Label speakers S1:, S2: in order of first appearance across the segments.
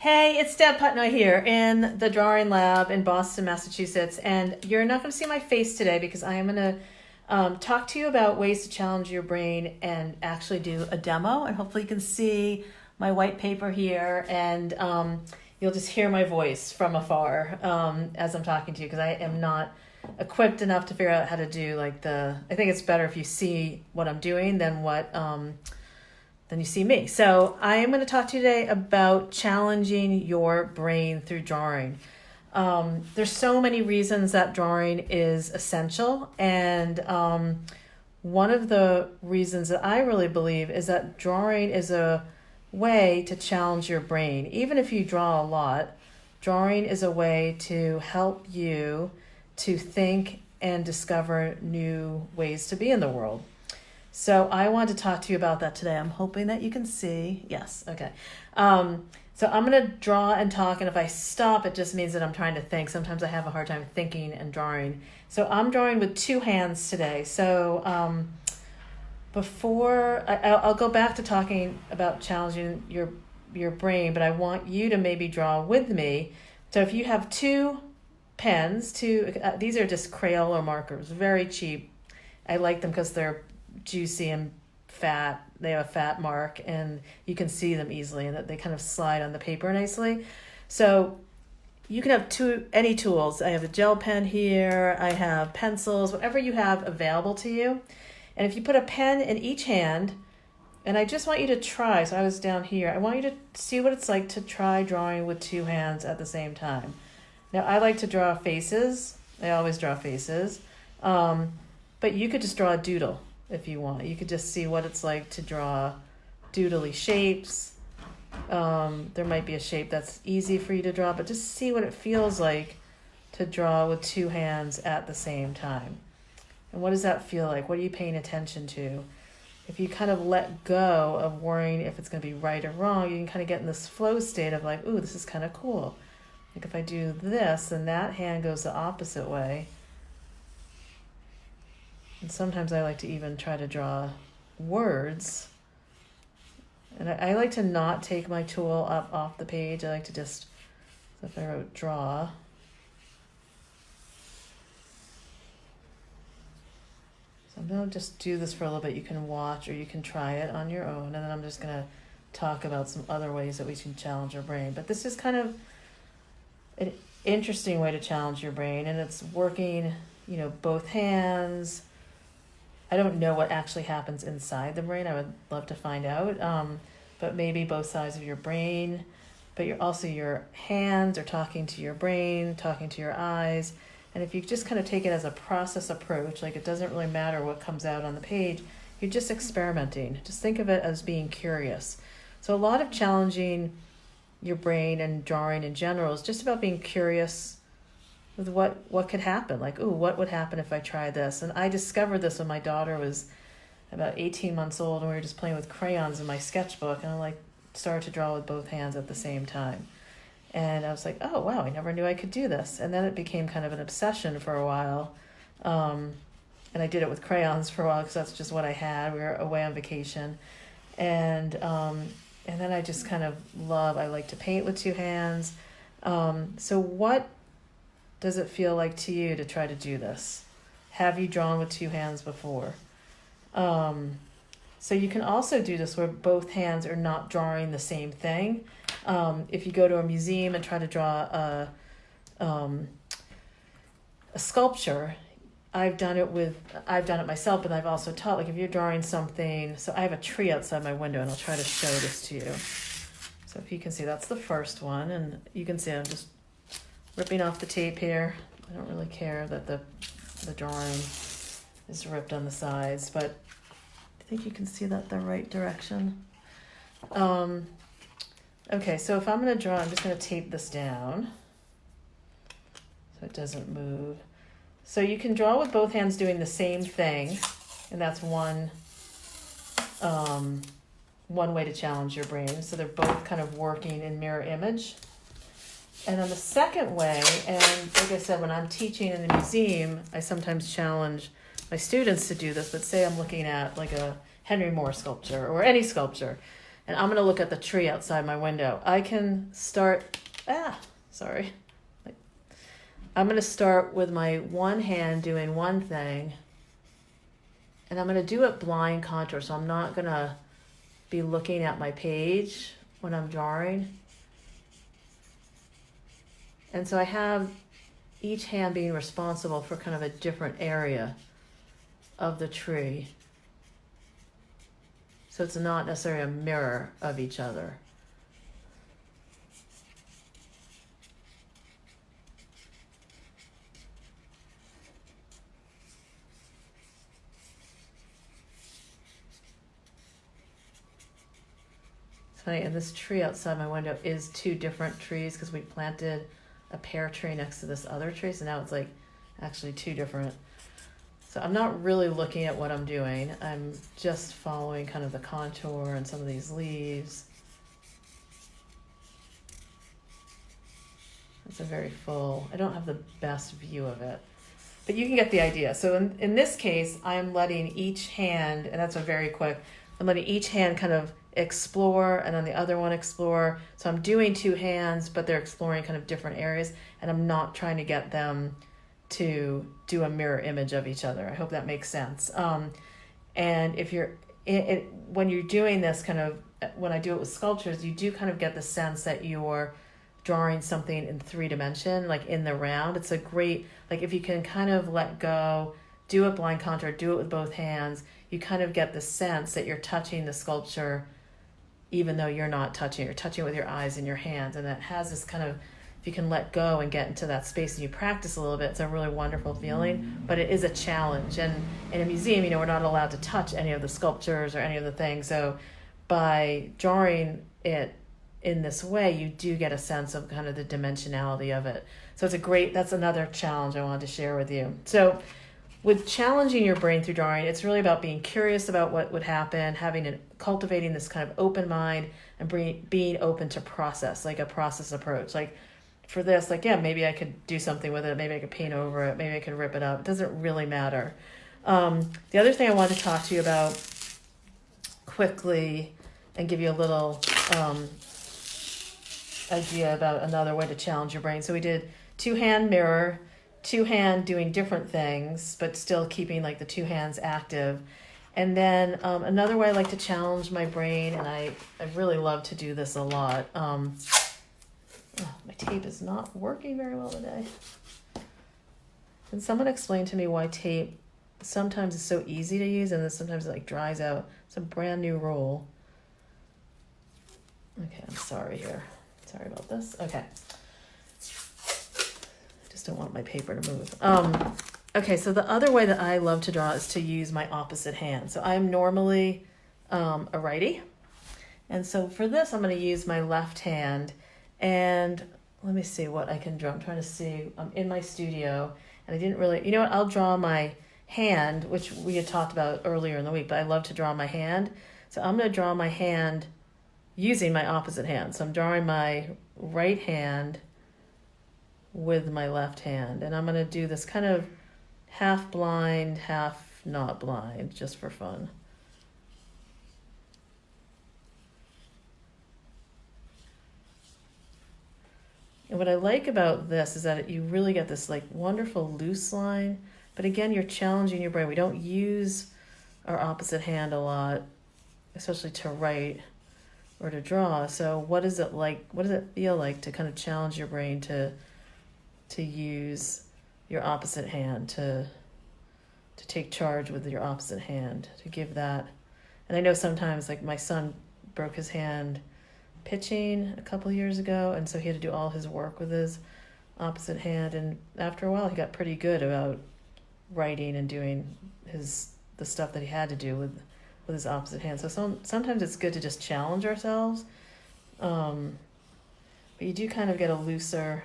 S1: Hey, it's Deb Putnoy here in the Drawing Lab in Boston, Massachusetts. And you're not going to see my face today because I am going to talk to you about ways to challenge your brain and actually do a demo. And hopefully you can see my white paper here and you'll just hear my voice from afar as I'm talking to you because I am not equipped enough to figure out how to do I think it's better if you see what I'm doing than then you see me. So I am going to talk to you today about challenging your brain through drawing. There's so many reasons that drawing is essential. And one of the reasons that I really believe is that drawing is a way to challenge your brain. Even if you draw a lot, drawing is a way to help you to think and discover new ways to be in the world. So I want to talk to you about that today. I'm hoping that you can see. Yes, okay. So I'm going to draw and talk, and if I stop, it just means that I'm trying to think. Sometimes I have a hard time thinking and drawing. So I'm drawing with two hands today. So I'll go back to talking about challenging your brain, but I want you to maybe draw with me. So if you have two pens, these are just Crayola markers, very cheap. I like them because they're juicy and fat. They have a fat mark and you can see them easily and that they kind of slide on the paper nicely. So you can have any tools. I have a gel pen here, I have pencils, whatever you have available to you. And if you put a pen in each hand, and I just want you to try, so I was down here, I want you to see what it's like to try drawing with two hands at the same time. Now I like to draw faces. I always draw faces. But you could just draw a doodle if you want. You could just see what it's like to draw doodly shapes. There might be a shape that's easy for you to draw, but just see what it feels like to draw with two hands at the same time. And what does that feel like? What are you paying attention to? If you kind of let go of worrying if it's going to be right or wrong, you can kind of get in this flow state of like, ooh, this is kind of cool. Like if I do this, then that hand goes the opposite way. And sometimes I like to even try to draw words. And I like to not take my tool up off the page. I like to just, so if I wrote draw, so I'm going to just do this for a little bit. You can watch or you can try it on your own. And then I'm just going to talk about some other ways that we can challenge our brain. But this is kind of an interesting way to challenge your brain. And it's working, both hands. I don't know what actually happens inside the brain. I would love to find out. But maybe both sides of your brain. But your hands are talking to your brain, talking to your eyes. And if you just kind of take it as a process approach, like it doesn't really matter what comes out on the page, you're just experimenting. Just think of it as being curious. So a lot of challenging your brain and drawing in general is just about being curious with what could happen. Like, ooh, what would happen if I tried this? And I discovered this when my daughter was about 18 months old and we were just playing with crayons in my sketchbook, and I started to draw with both hands at the same time. And I was like, oh wow, I never knew I could do this. And then it became kind of an obsession for a while. And I did it with crayons for a while because that's just what I had. We were away on vacation. And then I just kind of I like to paint with two hands. So what does it feel like to you to try to do this? Have you drawn with two hands before? So you can also do this where both hands are not drawing the same thing. If you go to a museum and try to draw a sculpture, I've done it myself, but I've also taught, like if you're drawing something, so I have a tree outside my window and I'll try to show this to you. So if you can see, that's the first one, and you can see I'm just ripping off the tape here. I don't really care that the drawing is ripped on the sides, but I think you can see that the right direction. Okay, so if I'm going to draw, I'm just going to tape this down so it doesn't move. So you can draw with both hands doing the same thing, and that's one way to challenge your brain. So they're both kind of working in mirror image. And then the second way, and like I said, when I'm teaching in the museum, I sometimes challenge my students to do this, but say I'm looking at like a Henry Moore sculpture or any sculpture, and I'm gonna look at the tree outside my window. I can start, sorry. I'm gonna start with my one hand doing one thing, and I'm gonna do it blind contour, so I'm not gonna be looking at my page when I'm drawing. And so I have each hand being responsible for kind of a different area of the tree. So it's not necessarily a mirror of each other. It's funny, and this tree outside my window is two different trees because we planted a pear tree next to this other tree, so now it's like actually two different. So I'm not really looking at what I'm doing. I'm just following kind of the contour and some of these leaves. It's a very full, I don't have the best view of it, but you can get the idea. So in this case, I'm letting each hand, and that's a very quick, I'm letting each hand kind of explore and then the other one explore. So I'm doing two hands, but they're exploring kind of different areas, and I'm not trying to get them to do a mirror image of each other. I hope that makes sense. And if you're, when you're doing this kind of, when I do it with sculptures, you do kind of get the sense that you're drawing something in 3D, like in the round. It's a great, like if you can kind of let go, do a blind contour, do it with both hands, you kind of get the sense that you're touching the sculpture even though you're not touching, you're touching with your eyes and your hands. And it has this kind of, if you can let go and get into that space and you practice a little bit, it's a really wonderful feeling, but it is a challenge. And in a museum, we're not allowed to touch any of the sculptures or any of the things. So by drawing it in this way, you do get a sense of kind of the dimensionality of it. So it's a great, that's another challenge I wanted to share with you. So with challenging your brain through drawing, it's really about being curious about what would happen, cultivating this kind of open mind and being open to process, like a process approach. Like for this, like, yeah, maybe I could do something with it. Maybe I could paint over it. Maybe I could rip it up. It doesn't really matter. The other thing I wanted to talk to you about quickly and give you a little idea about another way to challenge your brain. So we did two-hand mirror, two-hand doing different things, but still keeping like the two hands active. And then another way I like to challenge my brain, and I really love to do this a lot. My tape is not working very well today. Can someone explain to me why tape sometimes is so easy to use and then sometimes it like dries out? It's a brand new roll. Okay, I'm sorry here. Sorry about this. Okay. Just don't want my paper to move. Okay, so the other way that I love to draw is to use my opposite hand. So I'm normally a righty. And so for this, I'm going to use my left hand. And let me see what I can draw. I'm trying to see. I'm in my studio. And I didn't really, you know what? I'll draw my hand, which we had talked about earlier in the week. But I love to draw my hand. So I'm going to draw my hand using my opposite hand. So I'm drawing my right hand with my left hand. And I'm going to do this kind of half blind, half not blind, just for fun. And what I like about this is that you really get this like wonderful loose line. But again, you're challenging your brain. We don't use our opposite hand a lot, especially to write or to draw. So what is it like? What does it feel like to kind of challenge your brain to use your opposite hand, to take charge with your opposite hand, to give that? And I know sometimes, like my son broke his hand pitching a couple years ago, and so he had to do all his work with his opposite hand. And after a while, he got pretty good about writing and doing the stuff that he had to do with his opposite hand. So sometimes it's good to just challenge ourselves, but you do kind of get a looser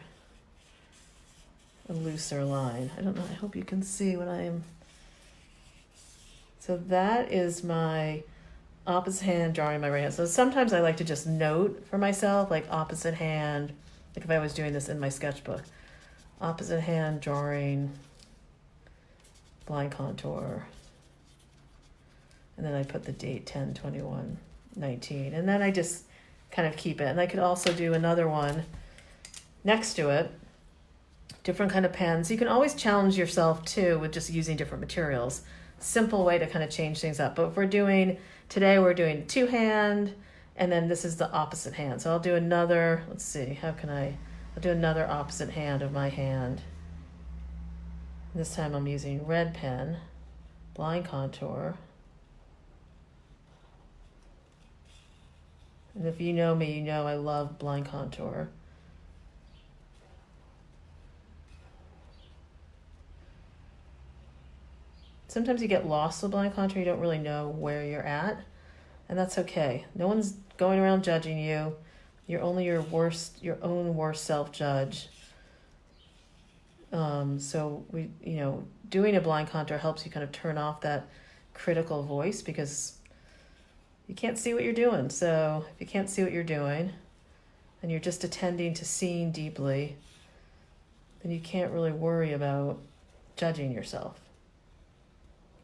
S1: line. I don't know. I hope you can see what I'm. So that is my opposite hand drawing my right hand. So sometimes I like to just note for myself, like opposite hand, like if I was doing this in my sketchbook, opposite hand drawing blind contour. And then I put the date 10/21. 19. And then I just kind of keep it. And I could also do another one next to it, different kind of pens. You can always challenge yourself too with just using different materials. Simple way to kind of change things up. But if today we're doing two hand, and then this is the opposite hand. So I'll do another, let's see, I'll do another opposite hand of my hand. This time I'm using red pen, blind contour. And if you know me, you know I love blind contour. Sometimes you get lost with blind contour, you don't really know where you're at, and that's okay. No one's going around judging you. You're only your own worst self-judge. So doing a blind contour helps you kind of turn off that critical voice, because you can't see what you're doing. So if you can't see what you're doing and you're just attending to seeing deeply, then you can't really worry about judging yourself.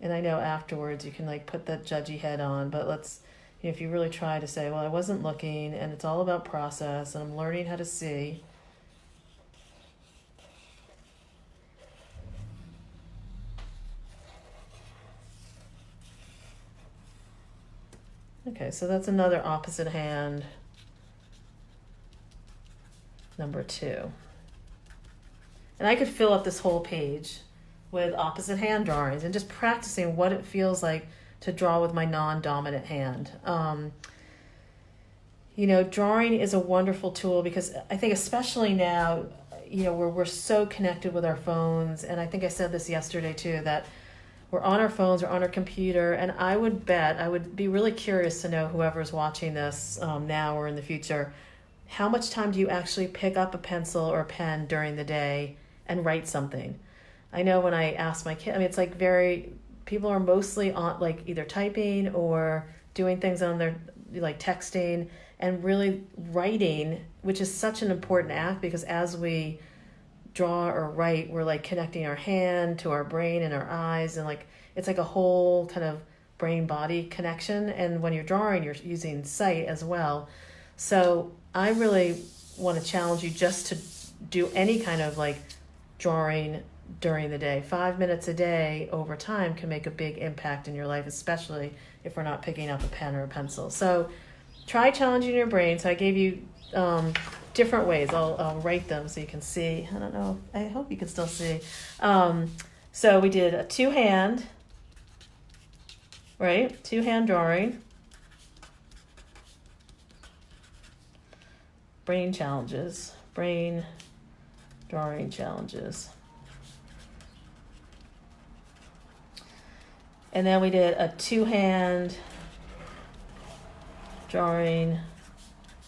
S1: And I know afterwards you can like put that judgy head on, but if you really try to say, well, I wasn't looking and it's all about process and I'm learning how to see. Okay, so that's another opposite hand, number 2. And I could fill up this whole page with opposite hand drawings and just practicing what it feels like to draw with my non-dominant hand. Drawing is a wonderful tool, because I think especially now, where we're so connected with our phones, and I think I said this yesterday too, that we're on our phones, we're on our computer, and I would be really curious to know, whoever's watching this now or in the future, how much time do you actually pick up a pencil or a pen during the day and write something? I know when I ask my kid, it's like people are mostly on like either typing or doing things on their, like texting, and really writing, which is such an important act, because as we draw or write, we're like connecting our hand to our brain and our eyes, and like it's like a whole kind of brain body connection. And when you're drawing, you're using sight as well. So I really want to challenge you just to do any kind of like drawing during the day. 5 minutes a day over time can make a big impact in your life, especially if we're not picking up a pen or a pencil. So try challenging your brain. So I gave you different ways. I'll write them so you can see. I don't know. I hope you can still see. So we did a two-hand, right? Two-hand drawing. Brain challenges. Brain drawing challenges. And then we did a two-hand drawing,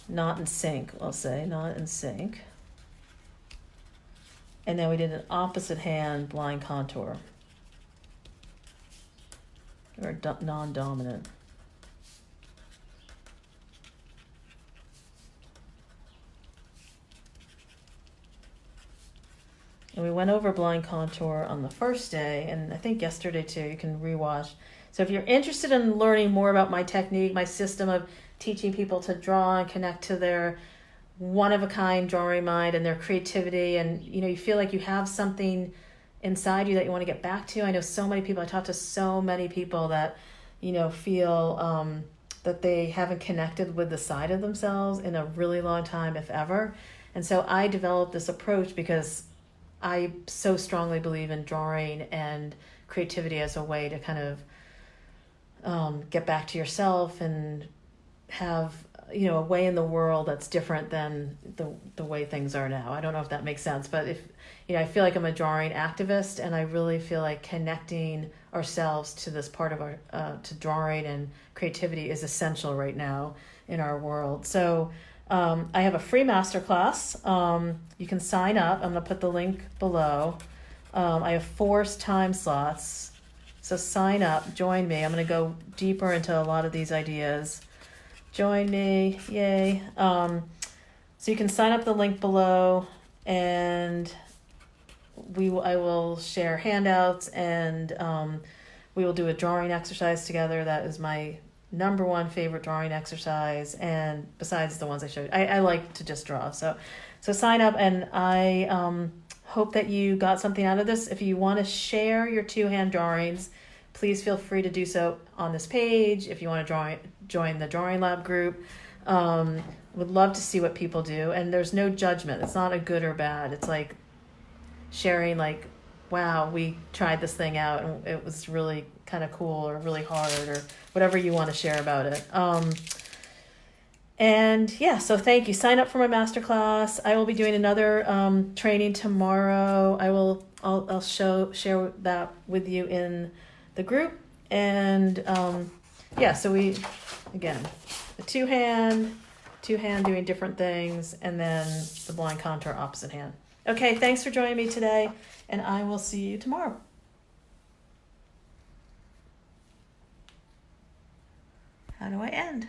S1: not in sync, I'll say, not in sync. And then we did an opposite hand blind contour, or non-dominant. And we went over blind contour on the first day, and I think yesterday too. You can rewatch. So if you're interested in learning more about my technique, my system of teaching people to draw and connect to their one-of-a-kind drawing mind and their creativity, and you feel like you have something inside you that you want to get back to. I know so many people, I talk to so many people that feel that they haven't connected with the side of themselves in a really long time, if ever. And so I developed this approach because I so strongly believe in drawing and creativity as a way to kind of get back to yourself and have a way in the world that's different than the way things are now. I don't know if that makes sense, but if I feel like I'm a drawing activist, and I really feel like connecting ourselves to this part of our to drawing and creativity is essential right now in our world. So I have a free masterclass. You can sign up. I'm going to put the link below. I have 4 time slots. So sign up, join me. I'm going to go deeper into a lot of these ideas. Join me, yay. So you can sign up the link below, and I will share handouts, and we will do a drawing exercise together. That is my #1 favorite drawing exercise, and besides the ones I showed, I like to just draw. So sign up, and I hope that you got something out of this. If you want to share your 2-hand drawings, please feel free to do so on this page. If you want to join the Drawing Lab group, would love to see what people do. And there's no judgment. It's not a good or bad. It's like sharing, like, wow, we tried this thing out and it was really kind of cool, or really hard, or whatever you want to share about it. And yeah, so thank you. Sign up for my masterclass. I will be doing another training tomorrow. I'll share that with you in the group. And so we, again, the two hand doing different things, and then the blind contour opposite hand. Okay, thanks for joining me today, and I will see you tomorrow. How do I end?